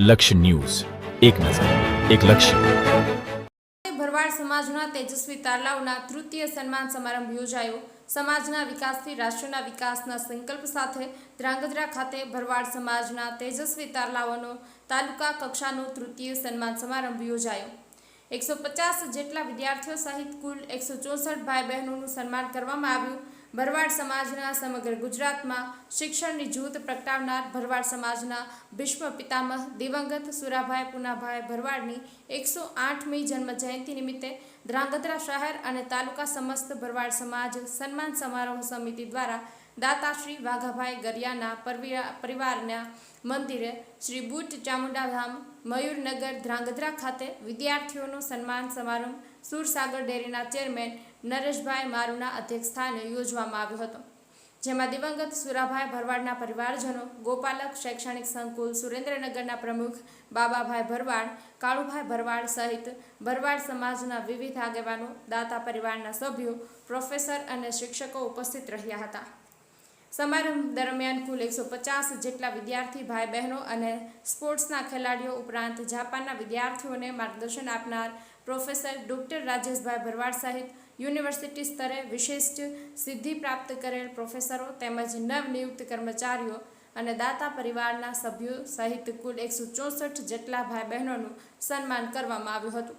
લક્ષ્ય ન્યૂઝ, એક નજર, એક લક્ષ્ય. ભરવાડ સમાજના તેજસ્વી તારલાઓના તૃતીય સન્માન સમારંભ યોજાયો. સમાજના વિકાસથી રાષ્ટ્રના વિકાસના સંકલ્પ સાથે ધ્રાંગધ્રા ખાતે ભરવાડ સમાજના તેજસ્વી તારલાઓનો તાલુકા કક્ષાનો તૃતીય સન્માન સમારંભ યોજાયો. 150 જેટલા વિદ્યાર્થીઓ સહિત કુલ 164 ભાઈ બહેનોનું સન્માન કરવામાં આવ્યું. ભરવાડ સમાજના સમગ્ર ગુજરાતમાં શિક્ષણની જ્યોત પ્રગટાવનાર ભરવાડ સમાજના ભીષ્મ પિતામહ દિવંગત સુરાભાઈ પુનાભાઈ ભરવાડની 108મી જન્મ જયંતિ નિમિત્તે ધ્રાંગધ્રા શહેર અને તાલુકા સમસ્ત ભરવાડ સમાજ સન્માન સમારોહ સમિતિ દ્વારા દાતાશ્રી વાઘાભાઈ ગરિયાના પરિવારના મંદિરે શ્રી બુટ ચામુંડા ધામ મયુરનગર ધ્રાંગધ્રા ખાતે વિદ્યાર્થીઓનો સન્માન સમારંભ સુરસાગર ડેરીના ચેરમેન નરેશભાઈ મારુના અધ્યક્ષસ્થાને યોજવામાં આવ્યો હતો, જેમાં દિવંગત સુરાભાઈ ભરવાડના પરિવારજનો, ગોપાલક શૈક્ષણિક સંકુલ સુરેન્દ્રનગરના પ્રમુખ બાબાભાઈ ભરવાડ, કાળુભાઈ ભરવાડ સહિત ભરવાડ સમાજના વિવિધ આગેવાનો, દાતા પરિવારના સભ્યો, પ્રોફેસર અને શિક્ષકો ઉપસ્થિત રહ્યા હતા. સમારંભ દરમિયાન કુલ 150 જેટલા વિદ્યાર્થી ભાઈ બહેનો અને સ્પોર્ટ્સના ખેલાડીઓ ઉપરાંત જાપાનના વિદ્યાર્થીઓને માર્ગદર્શન આપનાર પ્રોફેસર ડૉક્ટર રાજેશભાઈ ભરવાડ સહિત યુનિવર્સિટી સ્તરે વિશિષ્ટ સિદ્ધિ પ્રાપ્ત કરેલ પ્રોફેસરો તેમજ નવનિયુક્ત કર્મચારીઓ અને દાતા પરિવારના સભ્યો સહિત કુલ 164 જેટલા ભાઈ બહેનોનું સન્માન કરવામાં આવ્યું હતું.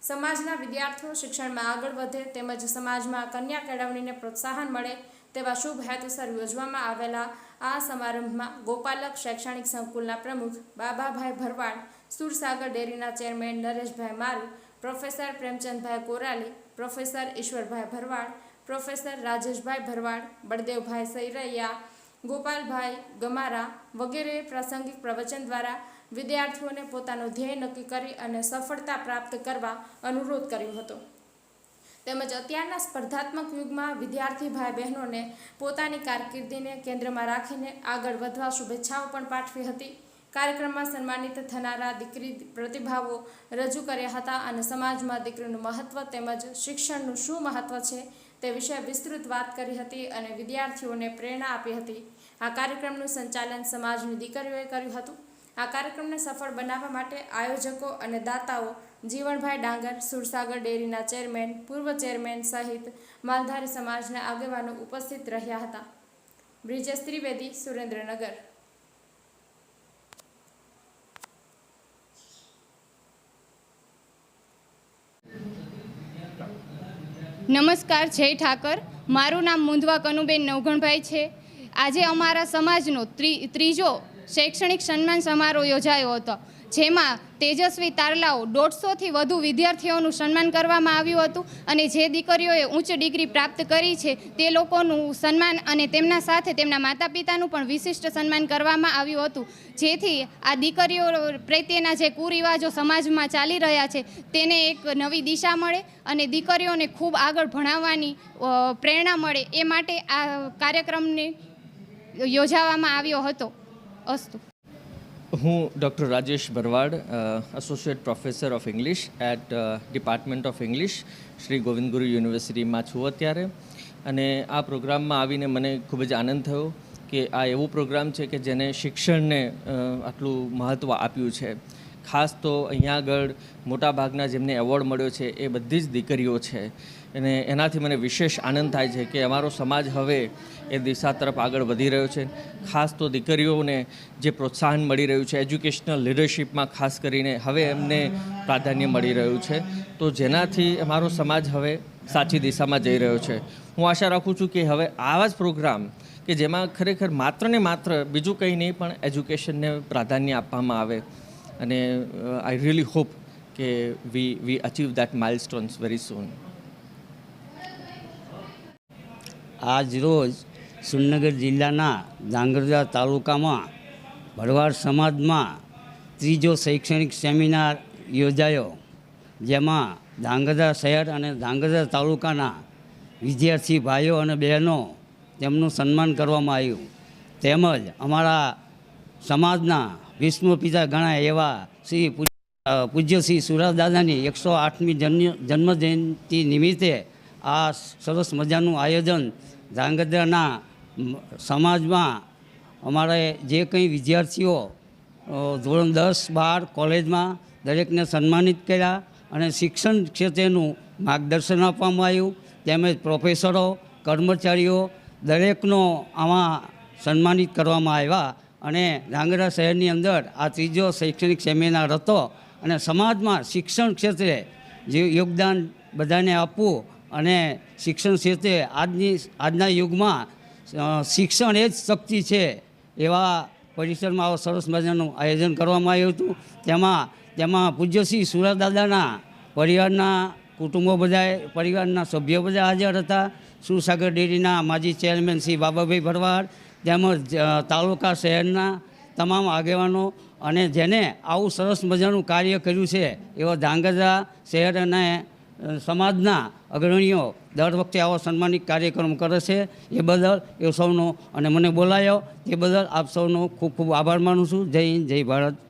સમાજના વિદ્યાર્થીઓ શિક્ષણમાં આગળ વધે તેમજ સમાજમાં કન્યા કેળવણીને પ્રોત્સાહન મળે તેવા શુભ હેતુસર યોજવામાં આવેલા આ સમારંભમાં ગોપાલક શૈક્ષણિક સંકુલના પ્રમુખ બાબાભાઈ ભરવાડ, સુરસાગર ડેરીના ચેરમેન નરેશભાઈ મારુ, પ્રોફેસર પ્રેમચંદભાઈ કોરાલી, પ્રોફેસર ઈશ્વરભાઈ ભરવાડ, પ્રોફેસર રાજેશભાઈ ભરવાડ, બળદેવભાઈ સૈરૈયા, ગોપાલભાઈ ગમારા વગેરે પ્રાસંગિક પ્રવચન દ્વારા વિદ્યાર્થીઓને પોતાનો ધ્યેય નક્કી કરી અને સફળતા પ્રાપ્ત કરવા અનુરોધ કર્યો હતો. તેમજ અત્યારના સ્પર્ધાત્મક યુગમાં વિદ્યાર્થી ભાઈ બહેનોને પોતાની કારકિર્દીને કેન્દ્રમાં રાખીને આગળ વધવા શુભેચ્છાઓ પણ પાઠવી હતી. કાર્યક્રમમાં સન્માનિત થનારા દીકરી પ્રતિભાવો રજૂ કર્યા હતા અને સમાજમાં દીકરીનું મહત્વ તેમજ શિક્ષણનું શું મહત્વ છે તે વિશે વિસ્તૃત વાત કરી હતી અને વિદ્યાર્થીઓને પ્રેરણા આપી હતી. આ કાર્યક્રમનું સંચાલન સમાજની દીકરીઓએ કર્યું હતું. આ કાર્યક્રમને સફળ બનાવવા માટે આયોજકો અને દાતાઓ જીવણભાઈ ડાંગર, સુરસાગર ડેરીના ચેરમેન, પૂર્વ ચેરમેન સહિત માલધારી સમાજના આગેવાનો ઉપસ્થિત રહ્યા હતા. બ્રિજેશ ત્રિવેદી, સુરેન્દ્રનગર. નમસ્કાર, જય ઠાકર. મારું નામ મુંદવા કનુબેન નવઘણભાઈ છે. આજે અમારા સમાજનો ત્રીજો શૈક્ષણિક સન્માન સમારોહ યોજાયો હતો, જેમાં તેજસ્વી તારલાઓ 150થી વધુ વિદ્યાર્થીઓનું સન્માન કરવામાં આવ્યું હતું અને જે દીકરીઓએ ઉચ્ચ ડિગ્રી પ્રાપ્ત કરી છે તે લોકોનું સન્માન અને તેમના સાથે તેમના માતા પિતાનું પણ વિશિષ્ટ સન્માન કરવામાં આવ્યું હતું, જેથી આ દીકરીઓ પ્રત્યેના જે કુરિવાજો સમાજમાં ચાલી રહ્યા છે તેને એક નવી દિશા મળે અને દીકરીઓને ખૂબ આગળ ભણાવવાની પ્રેરણા મળે એ માટે આ કાર્યક્રમને યોજવામાં આવ્યો હતો. અસ્તુ. હું doctor Rajesh Bharwad, associate professor of English at department of English, Shri Govind Guru યુનિવર્સિટીમાં છું અત્યારે. અને આ પ્રોગ્રામમાં આવીને મને ખૂબ જ આનંદ થયો કે આ એવો પ્રોગ્રામ છે કે જેને શિક્ષણને આટલું મહત્ત્વ આપ્યું છે. ખાસ તો અહીંયા આગળ મોટાભાગના જેમને એવોર્ડ મળ્યો છે એ બધી જ દીકરીઓ છે અને એનાથી મને વિશેષ આનંદ થાય છે કે અમારો સમાજ હવે એ દિશા તરફ આગળ વધી રહ્યો છે. ખાસ તો દીકરીઓને જે પ્રોત્સાહન મળી રહ્યું છે એજ્યુકેશનલ લીડરશિપમાં ખાસ કરીને હવે એમને પ્રાધાન્ય મળી રહ્યું છે, તો જેનાથી અમારો સમાજ હવે સાચી દિશામાં જઈ રહ્યો છે. હું આશા રાખું છું કે હવે આવા જ પ્રોગ્રામ કે જેમાં ખરેખર માત્ર ને માત્ર બીજું કંઈ નહીં પણ એજ્યુકેશનને પ્રાધાન્ય આપવામાં આવે અને આઈ રિયલી હોપ કે વી અચીવ દેટ માઇલસ્ટોન્સ વેરી સૂન. આજ રોજ સુરેન્દ્રનગર જિલ્લાના ધ્રાંગધ્રા તાલુકામાં ભરવાડ સમાજમાં ત્રીજો શૈક્ષણિક સેમિનાર યોજાયો, જેમાં ધ્રાંગધ્રા શહેર અને ધ્રાંગધ્રા તાલુકાના વિદ્યાર્થી ભાઈઓ અને બહેનો તેમનું સન્માન કરવામાં આવ્યું. તેમજ અમારા સમાજના ભીષ્મ પિતા ગણાય એવા શ્રી પૂજ્ય શ્રી સુરાદાદાની 108મી જન્મજયંતિ નિમિત્તે આ સરસ મજાનું આયોજન ધ્રાંગધ્રાના સમાજમાં અમારે જે કંઈ વિદ્યાર્થીઓ ધોરણ 10, 12 કોલેજમાં દરેકને સન્માનિત કર્યા અને શિક્ષણ ક્ષેત્રેનું માર્ગદર્શન આપવામાં આવ્યું. તેમજ પ્રોફેસરો, કર્મચારીઓ દરેકનો આમાં સન્માનિત કરવામાં આવ્યા. અને ધ્રાંગધ્રા શહેરની અંદર આ ત્રીજો શૈક્ષણિક સેમિનાર હતો અને સમાજમાં શિક્ષણ ક્ષેત્રે જે યોગદાન બધાને આપવું અને શિક્ષણ ક્ષેત્રે આજના યુગમાં શિક્ષણ એ જ શક્તિ છે એવા પરિસરમાં આવો સરસ મજાનું આયોજન કરવામાં આવ્યું હતું. તેમાં પૂજ્ય શ્રી સુરાદાદાના પરિવારના કુટુંબો બધાએ પરિવારના સભ્યો બધા હાજર હતા. સુસાગર ડેરીના માજી ચેરમેન શ્રી બાબાભાઈ ભરવાડ તેમજ તાલુકા શહેરના તમામ આગેવાનો અને જેને આવું સરસ મજાનું કાર્ય કર્યું છે એવા ધ્રાંગધ્રા શહેર અને સમાજના અગ્રણીઓ દર વખતે આવો સન્માનિત કાર્યક્રમ કરે છે. એ બદલ એ સૌનો અને મને બોલાયો એ બદલ આપ સૌનો ખૂબ ખૂબ આભાર માનું છું. જય હિન્દ, જય ભારત.